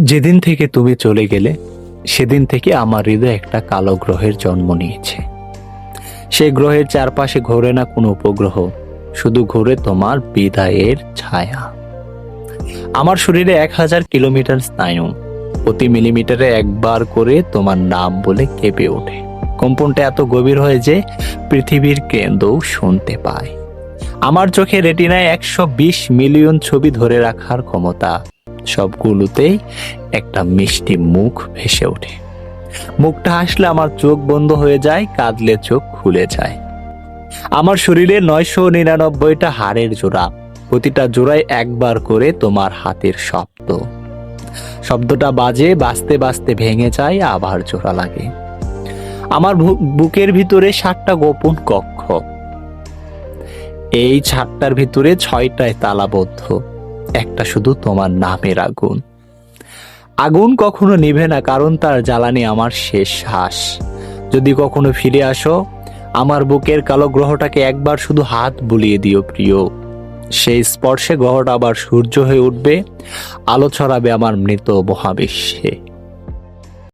যেদিন থেকে তুমি চলে গেলে সেদিন থেকে আমার হৃদয় একটা কালো গ্রহের জন্ম নিয়েছে। সেই গ্রহের চারপাশে ঘোরে না কোনো উপগ্রহ, শুধু ঘুরে তোমার বিদায়ের ছায়া। আমার শরীরে 1000 কিলোমিটার স্নায়ু, প্রতি মিলিমিটারে একবার করে তোমার নাম বলে কেঁপে ওঠে। কম্পনটা এত গভীর হয় যে পৃথিবীর কেন্দ্রও শুনতে পায়। আমার চোখে রেটিনায় 120 মিলিয়ন ছবি ধরে রাখার ক্ষমতা। সবগুলোতেই একটা মিষ্টি মুখ ভেসে ওঠে। মুখটা হাসলে আমার চোখ বন্ধ হয়ে যায়, কাঁদলে চোখ খুলে যায়। আমার শরীরে 999টা হাড়ের জোড়া, প্রতিটা জোড়ায় একবার করে তোমার হাতের শব্দ। শব্দটা বাজে, বাজতে বাজতে ভেঙে যায়, আবার জোড়া লাগে। আমার বুকের ভিতরে 7টা গোপন কক্ষ। এই 7টার ভিতরে 6টায় তালাবদ্ধ, একটা শুধু তোমার নামের আগুন। আগুন কখনো নিভে না, কারণ তার জ্বালানি আমার শেষ শ্বাস। যদি কখনো ফিরে আসো, আমার বুকের কালো গ্রহটাকে একবার শুধু হাত বুলিয়ে দিও প্রিয়। সেই স্পর্শে গ্রহটা আবার সূর্য হয়ে উঠবে, আলো ছড়াবে আমার মৃত মহাবিশ্বে।